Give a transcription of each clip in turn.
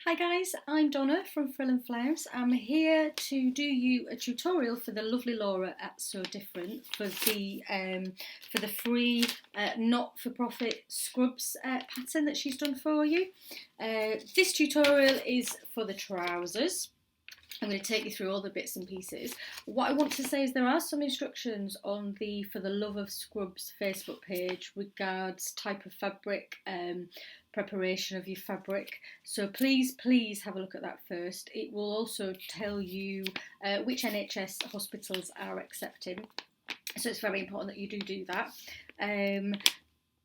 Hi guys, I'm Donna from Frill and Flounce. I'm here to do you a tutorial for the lovely Laura at So Different for the free not-for-profit scrubs pattern that she's done for you. This tutorial is for the trousers. I'm going to take you through all the bits and pieces. What I want to say is there are some instructions on the For the Love of Scrubs Facebook page regards type of fabric, preparation of your fabric. So please have a look at that first. It will also tell you which NHS hospitals are accepting. So it's very important that you do that.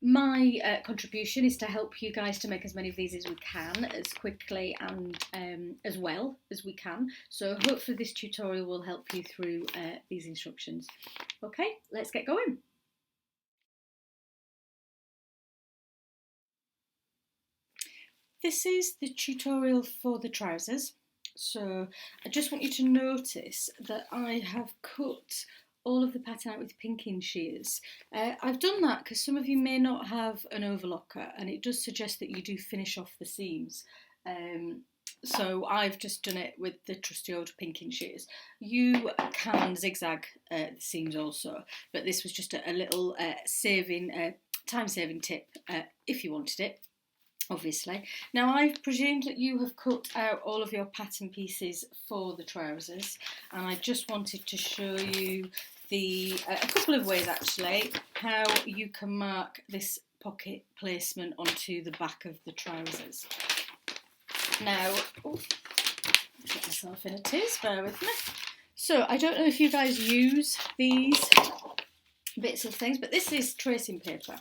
My contribution is to help you guys to make as many of these as we can, as quickly and as well as we can. So hopefully this tutorial will help you through these instructions. Okay, let's get going. This is the tutorial for the trousers. So I just want you to notice that I have cut all of the pattern out with pinking shears. I've done that because some of you may not have an overlocker, and it does suggest that you do finish off the seams. So I've just done it with the trusty old pinking shears. You can zigzag the seams also, but this was just a little time-saving tip if you wanted it, obviously. Now I've presumed that you have cut out all of your pattern pieces for the trousers, and I just wanted to show you a couple of ways actually how you can mark this pocket placement onto the back of the trousers. Now, get myself in a tiz, bear with me. So I don't know if you guys use these bits of things, but this is tracing paper.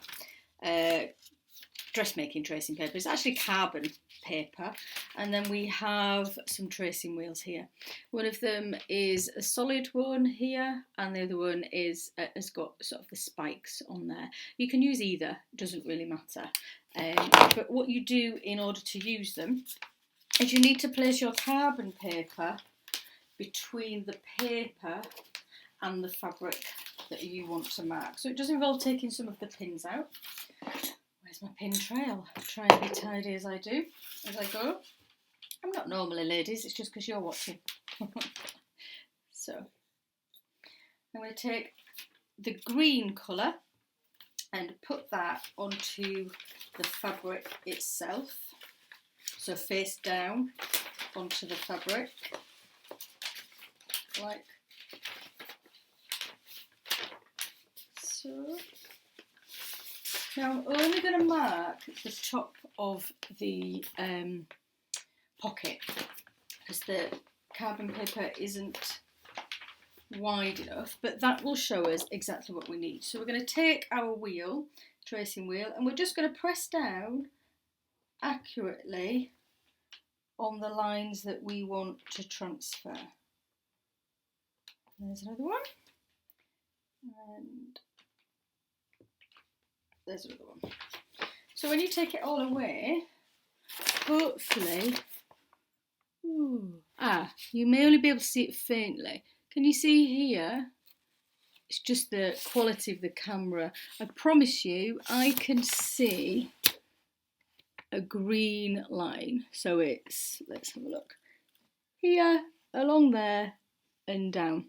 Dressmaking tracing paper. It's actually carbon paper, and then we have some tracing wheels here. One of them is a solid one here, and the other one is has got sort of the spikes on there. You can use either, doesn't really matter. But what you do in order to use them is you need to place your carbon paper between the paper and the fabric that you want to mark. So it does involve taking some of the pins out. Where's my pin trail? I'll try and be tidy as I do, as I go. I'm not normally, ladies, it's just because you're watching. So, I'm going to take the green colour and put that onto the fabric itself. So face down onto the fabric, like so. Now I'm only going to mark the top of the pocket because the carbon paper isn't wide enough, but that will show us exactly what we need. So we're going to take our wheel, tracing wheel, and we're just going to press down accurately on the lines that we want to transfer. There's another one, and there's another one. So when you take it all away, hopefully, you may only be able to see it faintly. Can you see here? It's just the quality of the camera. I promise you, I can see a green line. So it's, let's have a look, here, along there, and down.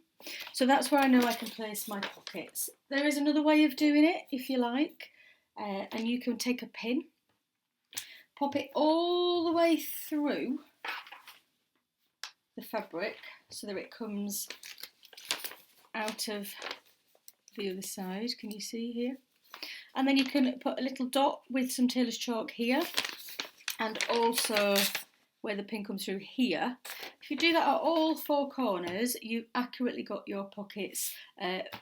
So that's where I know I can place my pockets. There is another way of doing it, if you like, and you can take a pin, pop it all the way through the fabric so that it comes out of the other side. Can you see here? And then you can put a little dot with some tailor's chalk here, and also where the pin comes through here. If you do that at all four corners, you've accurately got your pockets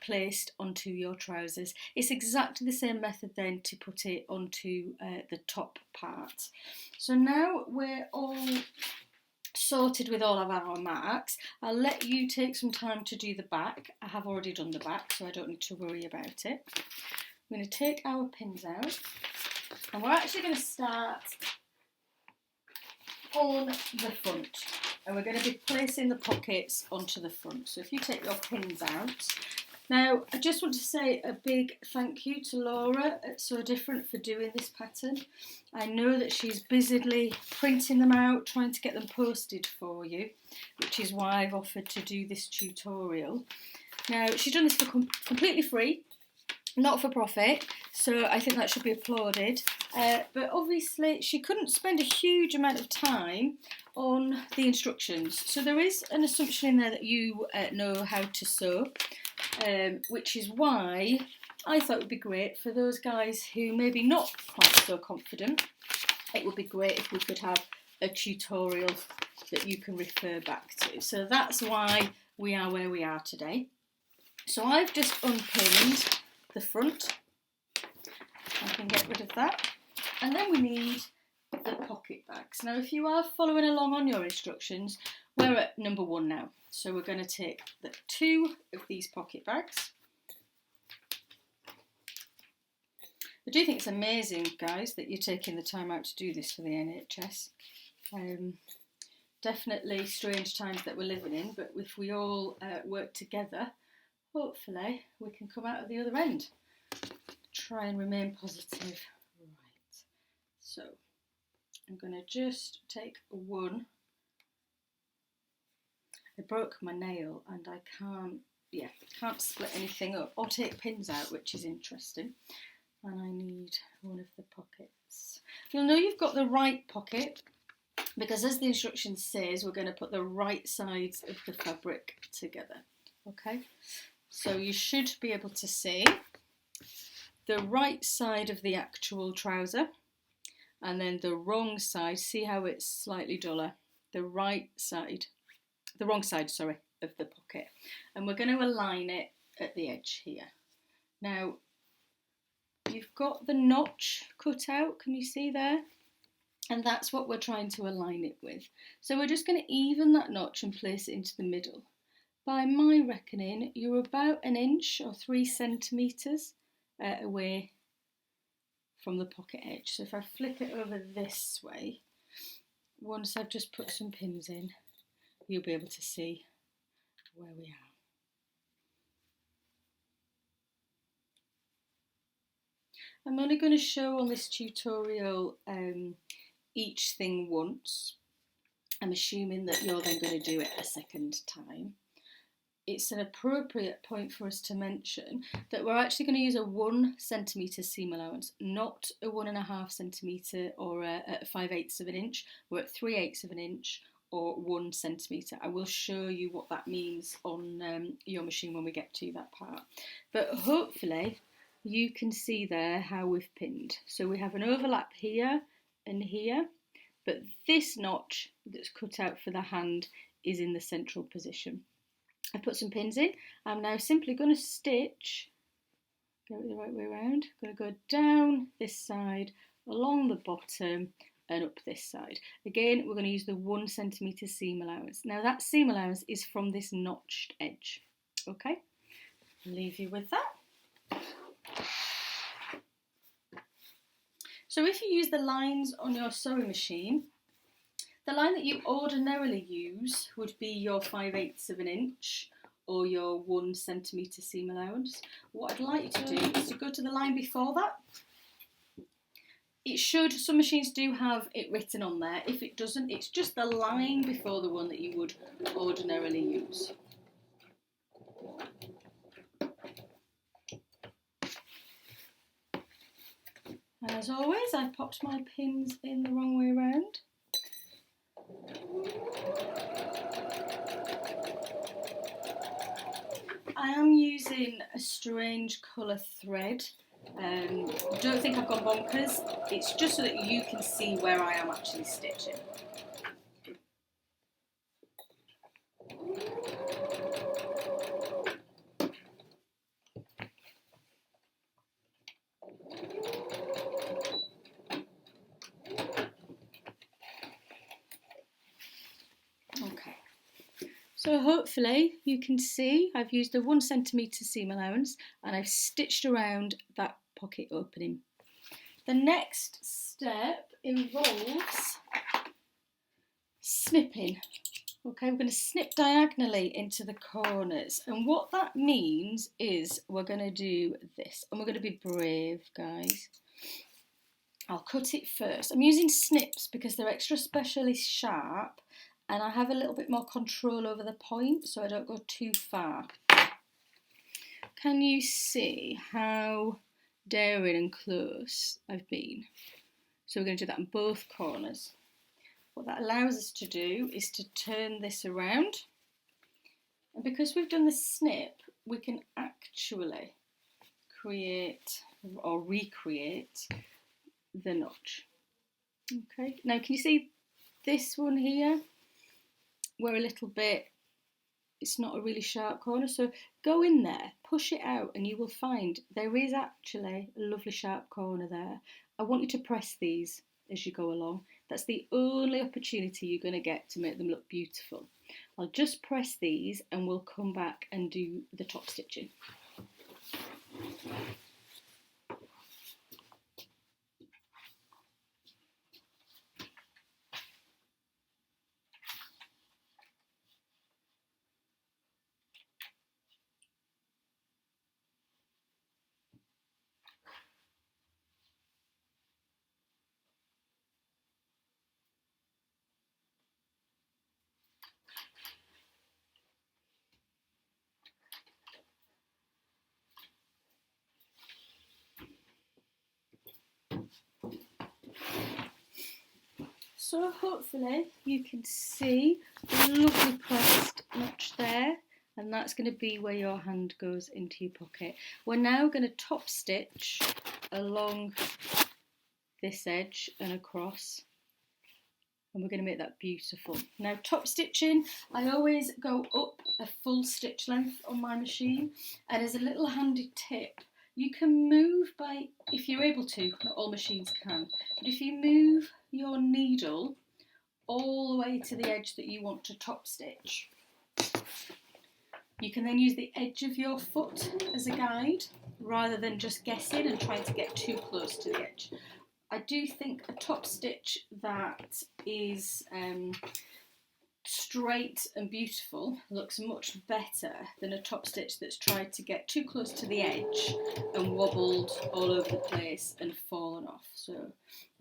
placed onto your trousers. It's exactly the same method then to put it onto the top part. So now we're all sorted with all of our marks. I'll let you take some time to do the back. I have already done the back, so I don't need to worry about it. I'm going to take our pins out, and we're actually going to start on the front, and we're going to be placing the pockets onto the front. So if you take your pins out, Now, I just want to say a big thank you to Laura at So Different for doing this pattern. I know that she's busily printing them out, trying to get them posted for you, which is why I've offered to do this tutorial. Now, she's done this for completely free, not for profit, so I think that should be applauded. But obviously, she couldn't spend a huge amount of time on the instructions. So there is an assumption in there that you know how to sew. Which is why I thought it would be great for those guys who maybe not quite so confident. It would be great if we could have a tutorial that you can refer back to. So that's why we are where we are today. So I've just unpinned the front. I can get rid of that. And then we need the pocket bags. Now, if you are following along on your instructions, we're at number 1 now. So we're going to take the 2 of these pocket bags. I do think it's amazing, guys, that you're taking the time out to do this for the NHS. Definitely strange times that we're living in, but if we all work together, hopefully we can come out of the other end. Try and remain positive. Right, so I'm going to just take 1. I broke my nail and I can't split anything up or take pins out, which is interesting. And I need one of the pockets. You'll know you've got the right pocket because, as the instruction says, we're going to put the right sides of the fabric together. Okay, so you should be able to see the right side of the actual trouser and then the wrong side. See how it's slightly duller? The wrong side, sorry, of the pocket. And we're going to align it at the edge here. Now, you've got the notch cut out, can you see there? And that's what we're trying to align it with. So we're just going to even that notch and place it into the middle. By my reckoning, you're about 1 inch or 3 centimetres away from the pocket edge. So if I flip it over this way, once I've just put some pins in, you'll be able to see where we are. I'm only going to show on this tutorial each thing once. I'm assuming that you're then going to do it a second time. It's an appropriate point for us to mention that we're actually going to use a 1 centimetre seam allowance, not a 1.5 centimetre or a 5/8 of an inch. We're at 3/8 of an inch or 1 centimetre. I will show you what that means on your machine when we get to that part. But hopefully you can see there how we've pinned. So we have an overlap here and here, but this notch that's cut out for the hand is in the central position. I put some pins in. I'm now simply going to stitch, go it the right way around, I'm going to go down this side, along the bottom and up this side. Again, we're going to use the 1 centimetre seam allowance. Now that seam allowance is from this notched edge. Okay, I'll leave you with that. So if you use the lines on your sewing machine, the line that you ordinarily use would be your 5/8 of an inch or your 1 centimetre seam allowance. What I'd like you to do is to go to the line before that. It should, some machines do have it written on there. If it doesn't, it's just the line before the one that you would ordinarily use. And as always, I've popped my pins in the wrong way around. I am using a strange colour thread. Don't think I've gone bonkers. It's just so that you can see where I am actually stitching. Okay. So hopefully you can see I've used a 1 centimetre seam allowance and I've stitched around that pocket opening. The next step involves snipping. Okay, we're going to snip diagonally into the corners, and what that means is we're going to do this, and we're going to be brave, guys. I'll cut it first. I'm using snips because they're extra specially sharp, and I have a little bit more control over the point so I don't go too far. Can you see how daring and close I've been? So we're going to do that on both corners. What that allows us to do is to turn this around, and because we've done the snip, we can actually create or recreate the notch. Okay, now can you see this one here? We're a little bit, it's not a really sharp corner, so go in there, push it out, and you will find there is actually a lovely sharp corner there. I want you to press these as you go along. That's the only opportunity you're going to get to make them look beautiful. I'll just press these and we'll come back and do the top stitching. So hopefully you can see the lovely pressed notch there, and that's going to be where your hand goes into your pocket. We're now going to top stitch along this edge and across, and we're going to make that beautiful. Now top stitching, I always go up a full stitch length on my machine, and as a little handy tip, you can move by, if you're able to, not all machines can, but if you move your needle all the way to the edge that you want to top stitch, you can then use the edge of your foot as a guide rather than just guessing and trying to get too close to the edge. I do think a top stitch that is straight and beautiful looks much better than a top stitch that's tried to get too close to the edge and wobbled all over the place and fallen off. So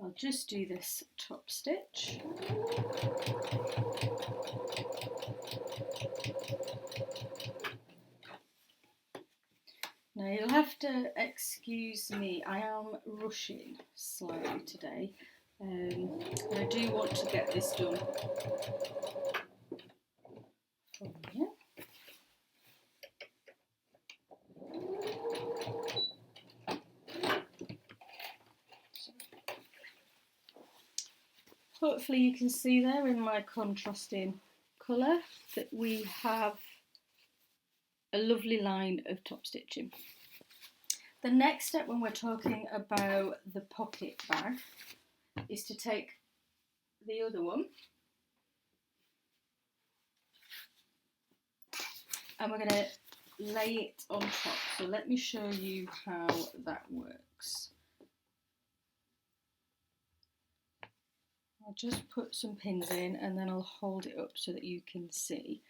I'll just do this top stitch. Now you'll have to excuse me, I am rushing slightly today, and I do want to get this done for you. Hopefully you can see there in my contrasting colour that we have a lovely line of top stitching. The next step when we're talking about the pocket bag is to take the other one and we're going to lay it on top. So let me show you how that works. I'll just put some pins in and then I'll hold it up so that you can see.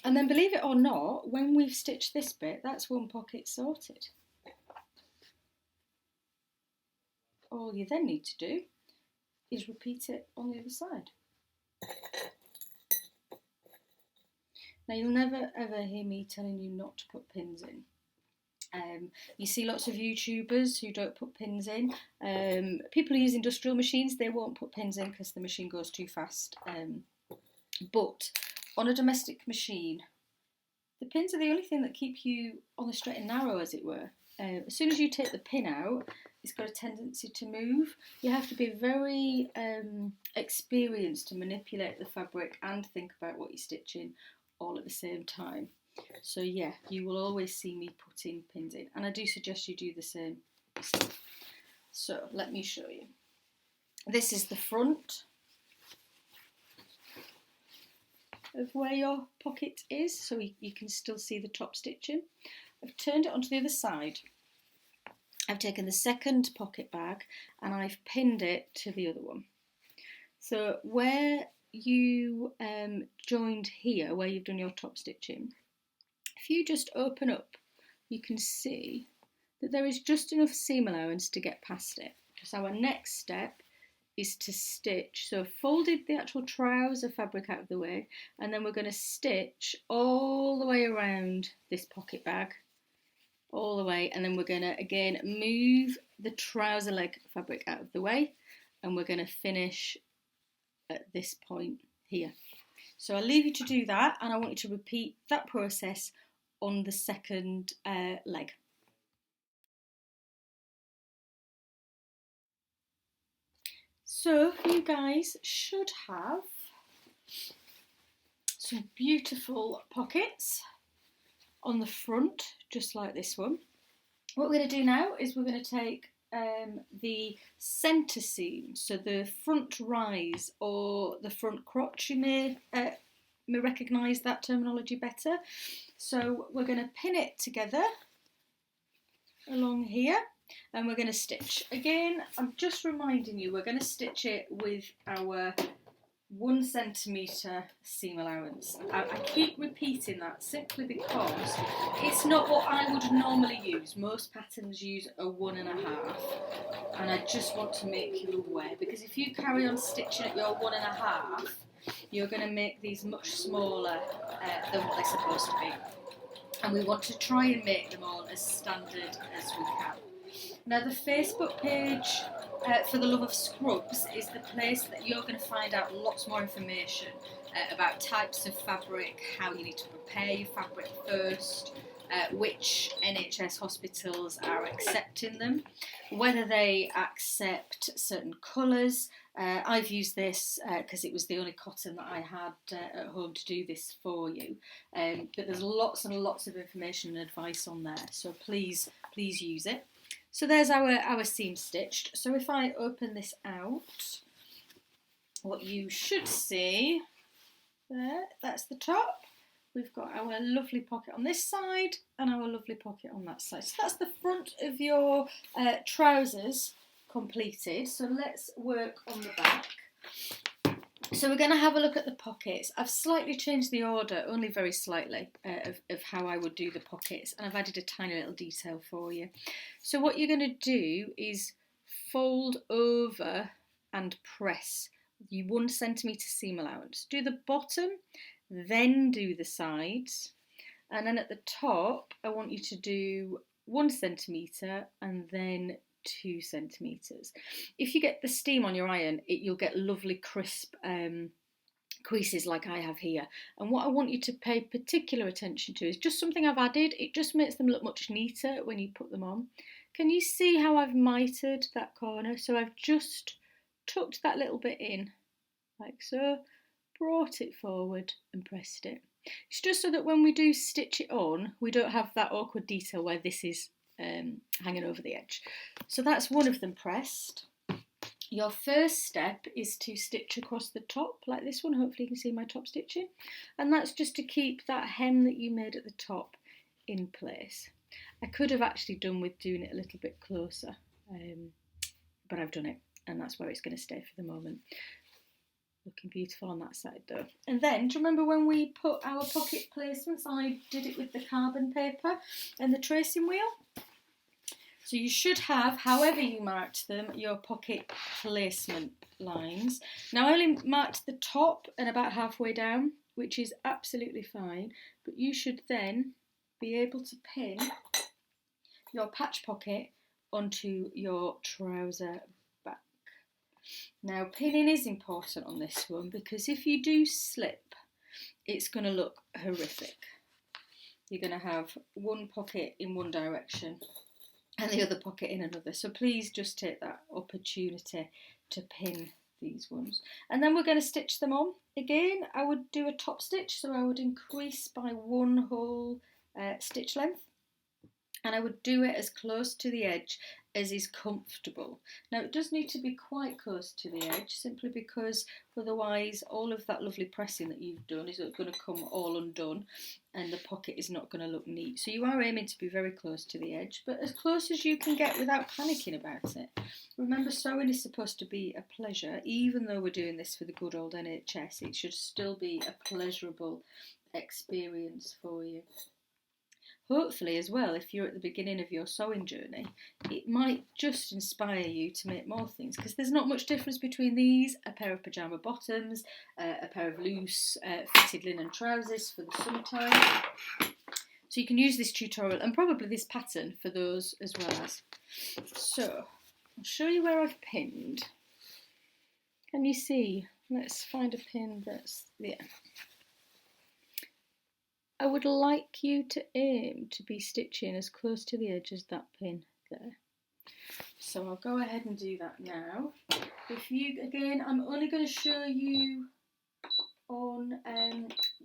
And then believe it or not, when we've stitched this bit, that's one pocket sorted. All you then need to do is repeat it on the other side. Now you'll never ever hear me telling you not to put pins in. You see lots of YouTubers who don't put pins in. People who use industrial machines, they won't put pins in because the machine goes too fast. But on a domestic machine, the pins are the only thing that keep you on the straight and narrow, as it were. As soon as you take the pin out, it's got a tendency to move. You have to be very experienced to manipulate the fabric and think about what you're stitching all at the same time. So yeah, you will always see me putting pins in, and I do suggest you do the same yourself. So let me show you. This is the front of where your pocket is, so you can still see the top stitching. I've turned it onto the other side. I've taken the second pocket bag and I've pinned it to the other one. So where you joined here where you've done your top stitching, if you just open up, you can see that there is just enough seam allowance to get past it. So our next step is to stitch. So I've folded the actual trouser fabric out of the way, and then we're going to stitch all the way around this pocket bag, all the way, and then we're going to again move the trouser leg fabric out of the way, and we're going to finish at this point here. So I'll leave you to do that, and I want you to repeat that process on the second leg. So you guys should have some beautiful pockets on the front, just like this one. What we're going to do now is we're going to take the centre seam, so the front rise or the front crotch, you may recognise that terminology better. So we're going to pin it together along here, and we're going to stitch. Again, I'm just reminding you, we're going to stitch it with our 1 centimetre seam allowance. I keep repeating that simply because it's not what I would normally use. Most patterns use a 1.5, and I just want to make you aware, because if you carry on stitching at your 1.5, you're going to make these much smaller than what they're supposed to be. And we want to try and make them all as standard as we can. Now, the Facebook page for the Love of Scrubs is the place that you're going to find out lots more information about types of fabric, how you need to prepare your fabric first, which NHS hospitals are accepting them, whether they accept certain colours. I've used this because it was the only cotton that I had at home to do this for you. But there's lots and lots of information and advice on there, so please use it. So there's our seam stitched. So if I open this out, what you should see there, that's the top. We've got our lovely pocket on this side and our lovely pocket on that side. So that's the front of your trousers completed. So let's work on the back. So we're going to have a look at the pockets. I've slightly changed the order, only very slightly, of how I would do the pockets, and I've added a tiny little detail for you. So what you're going to do is fold over and press the 1 centimetre seam allowance. Do the bottom, then do the sides, and then at the top I want you to do 1 centimetre and then 2 centimetres. If you get the steam on your iron, you'll get lovely crisp creases like I have here. And what I want you to pay particular attention to is just something I've added. It just makes them look much neater when you put them on. Can you see how I've mitered that corner? So I've just tucked that little bit in, like so, brought it forward and pressed it. It's just so that when we do stitch it on, we don't have that awkward detail where this is hanging over the edge. So that's one of them pressed. Your first step is to stitch across the top like this one. Hopefully you can see my top stitching, and that's just to keep that hem that you made at the top in place. I could have actually done with doing it a little bit closer, but I've done it, and that's where it's going to stay for the moment. Looking beautiful on that side though. And then, do you remember when we put our pocket placements? I did it with the carbon paper and the tracing wheel. So you should have, however you marked them, your pocket placement lines. Now I only marked the top and about halfway down, which is absolutely fine, but you should then be able to pin your patch pocket onto your trouser back. Now pinning is important on this one, because if you do slip, it's going to look horrific. You're going to have one pocket in one direction and the other pocket in another. So please just take that opportunity to pin these ones. And then we're going to stitch them on. Again, I would do a top stitch, so I would increase by 1 whole stitch length, and I would do it as close to the edge as is comfortable. Now it does need to be quite close to the edge, simply because otherwise all of that lovely pressing that you've done is going to come all undone and the pocket is not going to look neat. So you are aiming to be very close to the edge, but as close as you can get without panicking about it. Remember, sewing is supposed to be a pleasure. Even though we're doing this for the good old NHS, it should still be a pleasurable experience for you. Hopefully as well, if you're at the beginning of your sewing journey, it might just inspire you to make more things, because there's not much difference between these, a pair of pyjama bottoms, a pair of loose fitted linen trousers for the summertime. So you can use this tutorial and probably this pattern for those as well as. So I'll show you where I've pinned. Can you see? Let's find a pin that's there. I would like you to aim to be stitching as close to the edge as that pin there. So I'll go ahead and do that now. Again, I'm only going to show you on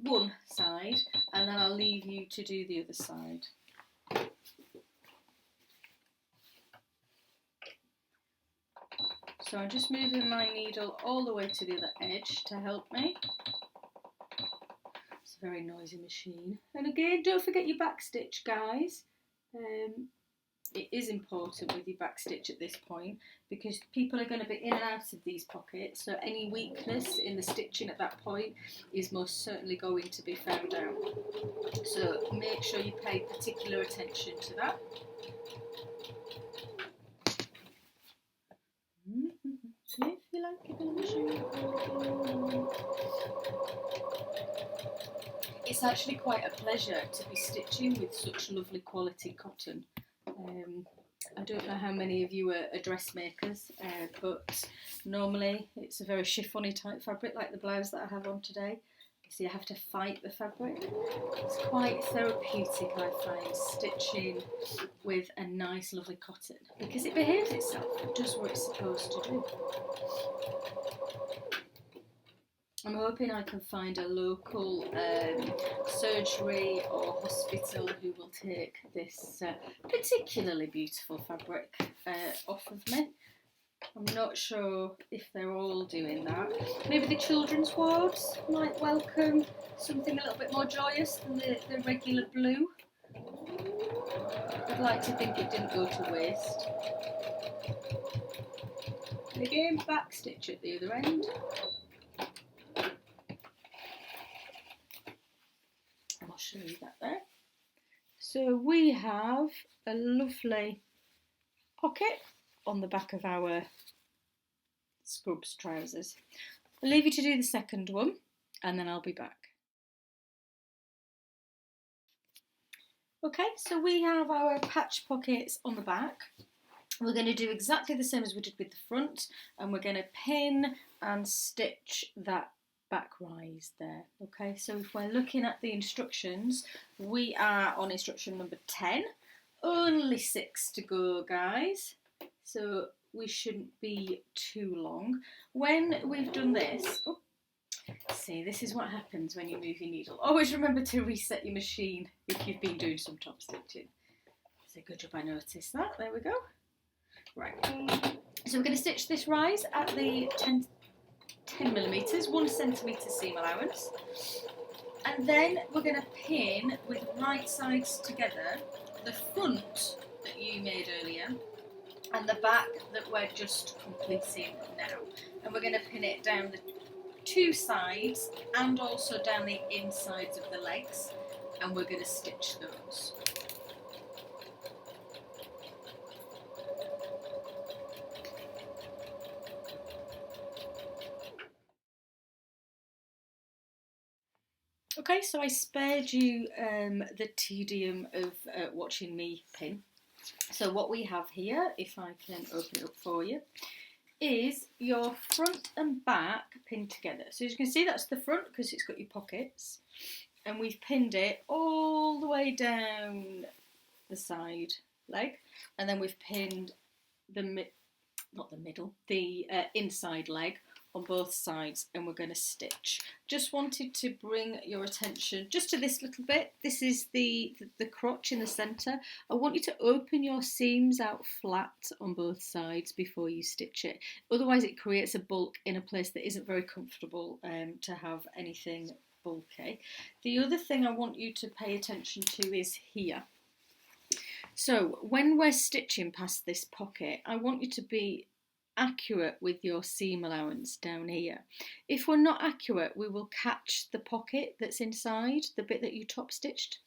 one side and then I'll leave you to do the other side. So I'm just moving my needle all the way to the other edge to help me. Very noisy machine. And again, don't forget your back stitch, guys. It is important with your back stitch at this point because people are going to be in and out of these pockets, so any weakness in the stitching at that point is most certainly going to be found out. So make sure you pay particular attention to that. If you like it, it's actually quite a pleasure to be stitching with such lovely quality cotton. I don't know how many of you are dressmakers, but normally it's a very chiffony type fabric like the blouse that I have on today. So you have to fight the fabric. It's quite therapeutic, I find, stitching with a nice lovely cotton because it behaves itself, it does what it's supposed to do. I'm hoping I can find a local surgery or hospital who will take this particularly beautiful fabric off of me. I'm not sure if they're all doing that. Maybe the children's wards might welcome something a little bit more joyous than the regular blue. I'd like to think it didn't go to waste. And again, back stitch at the other end. I'll show you that there. So we have a lovely pocket on the back of our Scrubs trousers. I'll leave you to do the second one and then I'll be back. Okay, so we have our patch pockets on the back. We're going to do exactly the same as we did with the front, and we're going to pin and stitch that back rise there. Okay, so if we're looking at the instructions, we are on instruction number 10. Only 6 to go, guys, so we shouldn't be too long. When we've done this, see, this is what happens when you move your needle. Always remember to reset your machine if you've been doing some top stitching. It's a good job I noticed that. There we go. Right, so we're going to stitch this rise at the 10mm, 1 centimetre seam allowance, and then we're going to pin with right sides together the front that you made earlier and the back that we're just completing now, and we're going to pin it down the 2 sides and also down the insides of the legs, and we're going to stitch those. Okay, so I spared you the tedium of watching me pin. So what we have here, if I can open it up for you, is your front and back pinned together. So as you can see, that's the front because it's got your pockets, and we've pinned it all the way down the side leg, and then we've pinned the inside leg on both sides, and we're going to stitch. Just wanted to bring your attention just to this little bit. This is the crotch in the centre. I want you to open your seams out flat on both sides before you stitch it. Otherwise it creates a bulk in a place that isn't very comfortable to have anything bulky. The other thing I want you to pay attention to is here. So when we're stitching past this pocket, I want you to be accurate with your seam allowance down here. If we're not accurate, we will catch the pocket that's inside, the bit that you top stitched.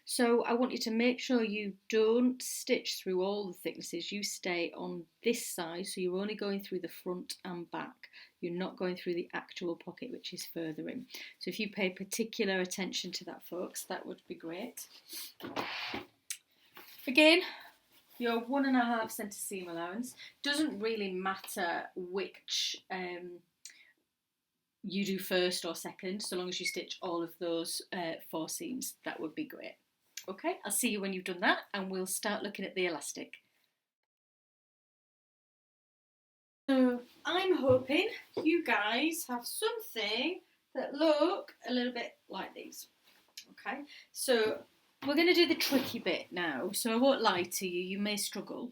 So I want you to make sure you don't stitch through all the thicknesses. You stay on this side, so you're only going through the front and back. You're not going through the actual pocket, which is further in. So if you pay particular attention to that, folks, that would be great. Again, your 1.5 centre seam allowance. Doesn't really matter which you do first or second, so long as you stitch all of those 4 seams, that would be great. Okay, I'll see you when you've done that, and we'll start looking at the elastic. So I'm hoping you guys have something that look a little bit like these. Okay, so we're going to do the tricky bit now, so I won't lie to you, you may struggle,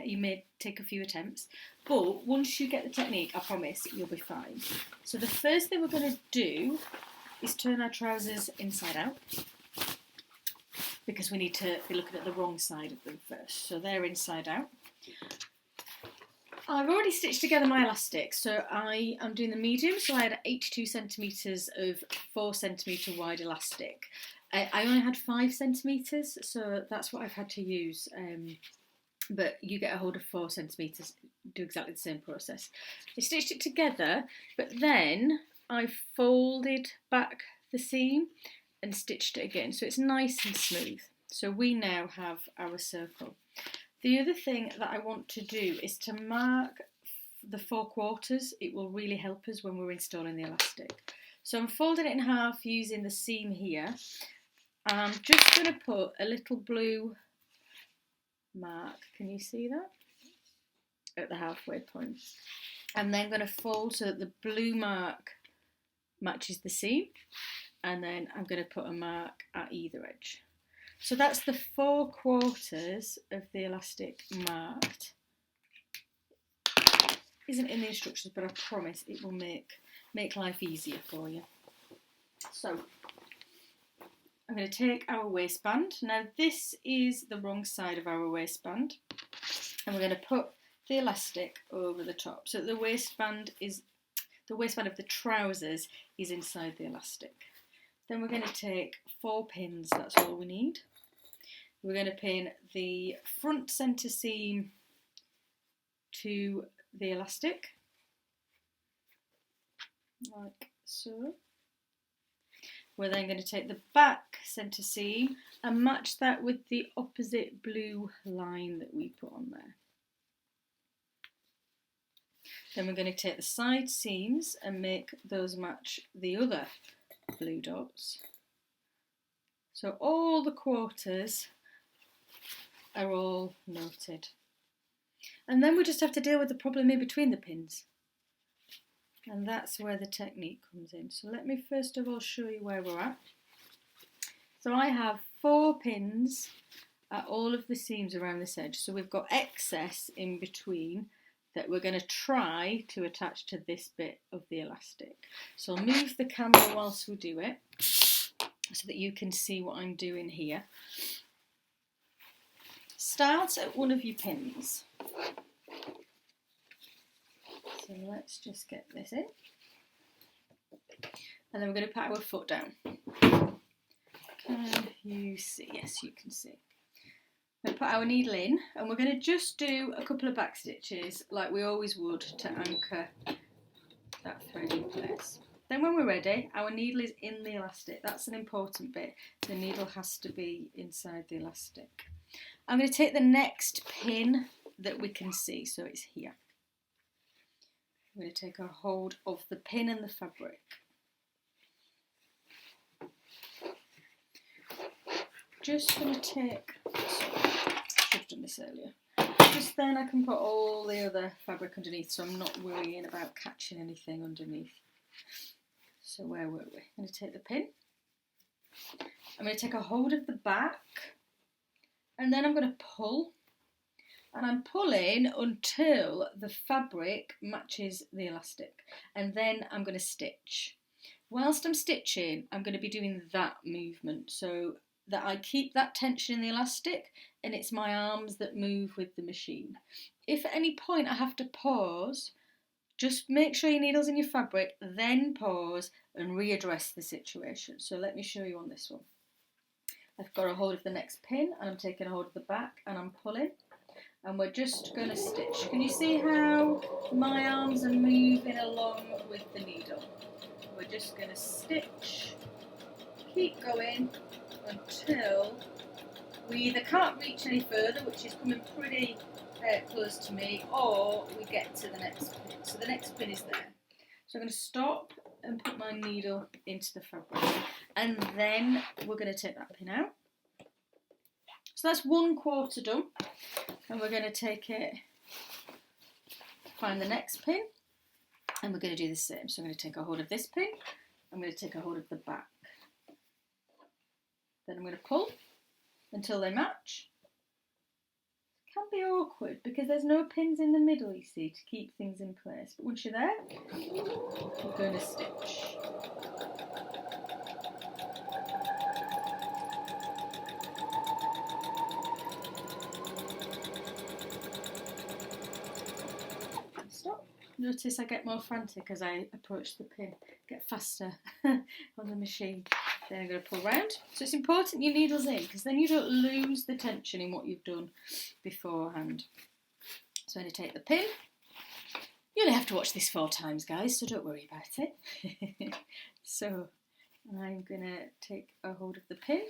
you may take a few attempts, but once you get the technique, I promise you'll be fine. So the first thing we're going to do is turn our trousers inside out, because we need to be looking at the wrong side of them first. So they're inside out. I've already stitched together my elastic, so I am doing the medium, so I had 82 centimetres of 4 centimetre wide elastic. I only had 5 centimetres, so that's what I've had to use, but you get a hold of 4 centimetres, do exactly the same process. I stitched it together, but then I folded back the seam and stitched it again, so it's nice and smooth. So we now have our circle. The other thing that I want to do is to mark the 4 quarters. It will really help us when we're installing the elastic. So I'm folding it in half using the seam here. And I'm just going to put a little blue mark, can you see that? At the halfway point. I'm then going to fold so that the blue mark matches the seam, and then I'm going to put a mark at either edge. So that's the 4 quarters of the elastic marked. Isn't in the instructions, but I promise it will make life easier for you. So I'm going to take our waistband. Now this is the wrong side of our waistband, and we're going to put the elastic over the top. So the waistband of the trousers is inside the elastic. Then we're going to take 4 pins, that's all we need. We're going to pin the front centre seam to the elastic, like so. We're then going to take the back centre seam and match that with the opposite blue line that we put on there. Then we're going to take the side seams and make those match the other blue dots. So all the quarters are all noted. And then we just have to deal with the problem in between the pins. And that's where the technique comes in. So let me first of all show you where we're at. So I have 4 pins at all of the seams around this edge. So we've got excess in between that we're going to try to attach to this bit of the elastic. So I'll move the camera whilst we do it so that you can see what I'm doing here. Start at one of your pins. So let's just get this in. And then we're going to put our foot down. Can you see? Yes, you can see. We'll put our needle in, and we're going to just do a couple of back stitches like we always would to anchor that thread in place. Then when we're ready, our needle is in the elastic. That's an important bit. The needle has to be inside the elastic. I'm going to take the next pin that we can see, so it's here. I'm going to take a hold of the pin and the fabric. Just going to take, sorry, I should have done this earlier. just then I can put all the other fabric underneath, so I'm not worrying about catching anything underneath. So where were we? I'm going to take the pin. I'm going to take a hold of the back, and then I'm going to pull. And I'm pulling until the fabric matches the elastic, and then I'm going to stitch. Whilst I'm stitching, I'm going to be doing that movement so that I keep that tension in the elastic, and it's my arms that move with the machine. If at any point I have to pause, just make sure your needle's in your fabric, then pause and readdress the situation. So let me show you on this one. I've got a hold of the next pin, and I'm taking a hold of the back, and I'm pulling. And we're just going to stitch. Can you see how my arms are moving along with the needle? We're just going to stitch, keep going until we either can't reach any further, which is coming pretty close to me, or we get to the next pin. So the next pin is there. So I'm going to stop and put my needle into the fabric, and then we're going to take that pin out. So that's 1/4 done, and we're going to take it, find the next pin, and we're going to do the same. So I'm going to take a hold of this pin, I'm going to take a hold of the back, then I'm going to pull until they match. It can be awkward because there's no pins in the middle, you see, to keep things in place, but once you're there, we're going to stitch. Stop. Notice I get more frantic as I approach the pin, get faster on the machine. Then I'm going to pull round. So it's important your needle's in, because then you don't lose the tension in what you've done beforehand. So I'm going to take the pin. You only have to watch this 4 times, guys, so don't worry about it. So I'm going to take a hold of the pin,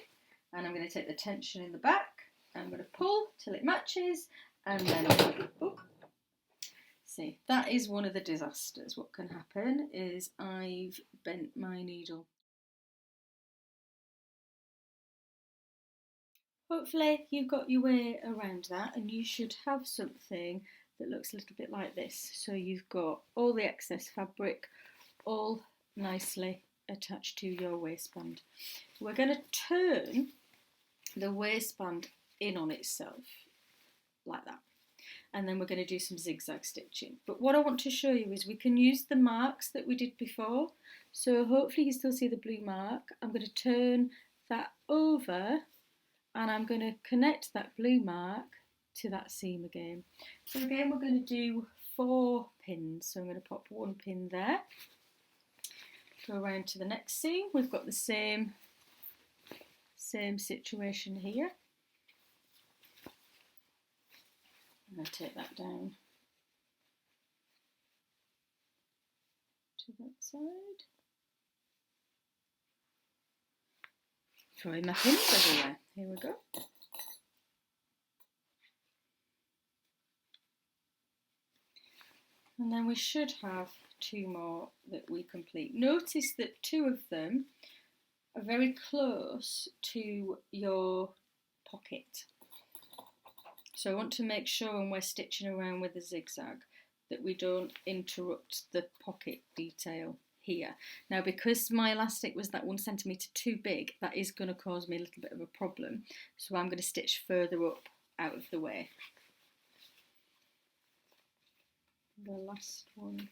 and I'm going to take the tension in the back. I'm going to pull till it matches, and then see, that is one of the disasters. What can happen is I've bent my needle. Hopefully you've got your way around that, and you should have something that looks a little bit like this. So you've got all the excess fabric all nicely attached to your waistband. We're going to turn the waistband in on itself like that, and then we're going to do some zigzag stitching. But what I want to show you is we can use the marks that we did before. So hopefully you still see the blue mark. I'm going to turn that over, and I'm going to connect that blue mark to that seam again. So again, we're going to do 4 pins. So I'm going to pop 1 pin there, go around to the next seam. We've got the same situation here. I'm going to take that down to that side. Throwing my pins everywhere. Here we go. And then we should have 2 more that we complete. Notice that 2 of them are very close to your pocket. So I want to make sure when we're stitching around with a zigzag that we don't interrupt the pocket detail here. Now, because my elastic was that 1 centimetre too big, that is going to cause me a little bit of a problem. So I'm going to stitch further up out of the way. The last one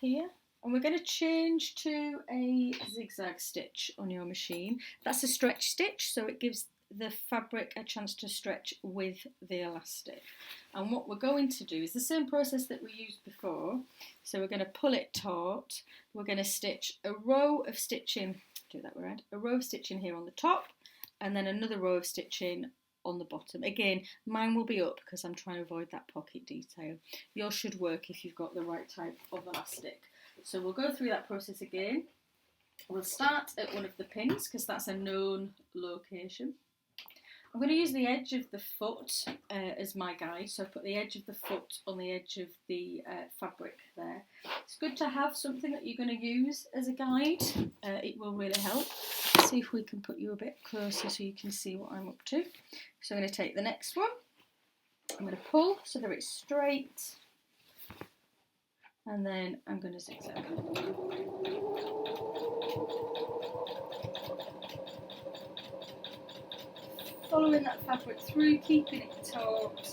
here. And we're going to change to a zigzag stitch on your machine. That's a stretch stitch, so it gives the fabric a chance to stretch with the elastic. And what we're going to do is the same process that we used before. So we're going to pull it taut. We're going to stitch a row of stitching, do that around, a row of stitching here on the top, and then another row of stitching on the bottom. Again, mine will be up because I'm trying to avoid that pocket detail. Yours should work if you've got the right type of elastic. So we'll go through that process again. We'll start at one of the pins because that's a known location. I'm going to use the edge of the foot as my guide, so I put the edge of the foot on the edge of the fabric there. It's good to have something that you're going to use as a guide. It will really help. Let's see if we can put you a bit closer so you can see what I'm up to. So I'm going to take the next one, I'm going to pull so that it's straight, and then I'm going to zigzag. Following that fabric through, keeping it taut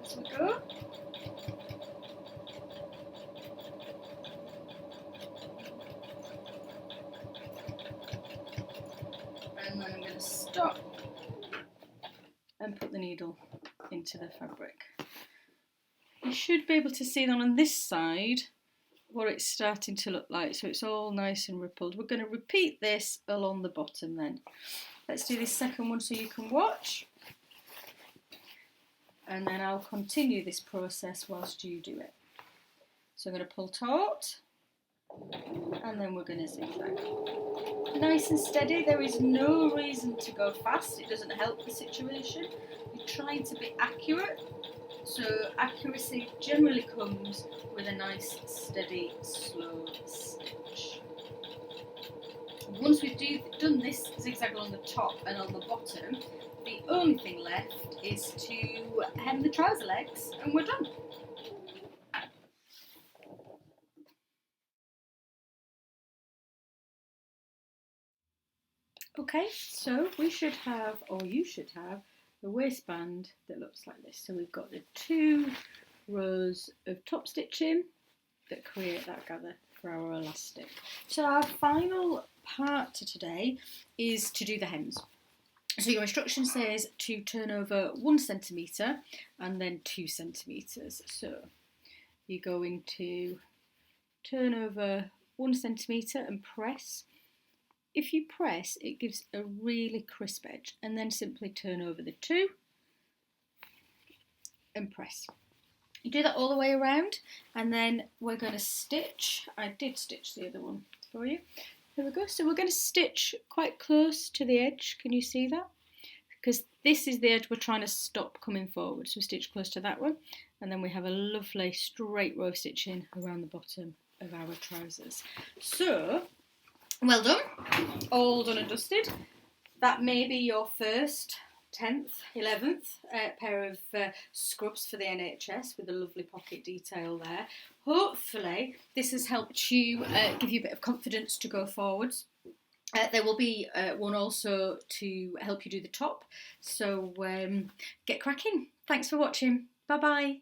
as we go. And then I'm going to stop and put the needle into the fabric. You should be able to see that on this side what it's starting to look like, so it's all nice and rippled. We're going to repeat this along the bottom then. Let's do this second one so you can watch, and then I'll continue this process whilst you do it. So I'm going to pull taut, and then we're going to zigzag. Nice and steady, there is no reason to go fast, it doesn't help the situation. You're trying to be accurate, so accuracy generally comes with a nice, steady, slow stitch. Once we've done this zigzag along the top and on the bottom, the only thing left is to hem the trouser legs, and we're done. Okay, so we should have, or you should have, a waistband that looks like this. So we've got the 2 rows of top stitching that create that gather for our elastic. So our final part to today is to do the hems. So your instruction says to turn over 1 centimetre and then 2 centimetres. So you're going to turn over 1 centimetre and press. If you press, it gives a really crisp edge, and then simply turn over the 2 and press. You do that all the way around, and then we're going to stitch. I did stitch the other one for you. There we go. So we're going to stitch quite close to the edge. Can you see that? Because this is the edge we're trying to stop coming forward. So we stitch close to that one, and then we have a lovely straight row of stitching around the bottom of our trousers. So, well done. All done and dusted. That may be your first 10th, 11th pair of scrubs for the NHS with a lovely pocket detail there. Hopefully this has helped you, give you a bit of confidence to go forwards. There will be one also to help you do the top, so get cracking. Thanks for watching. Bye bye.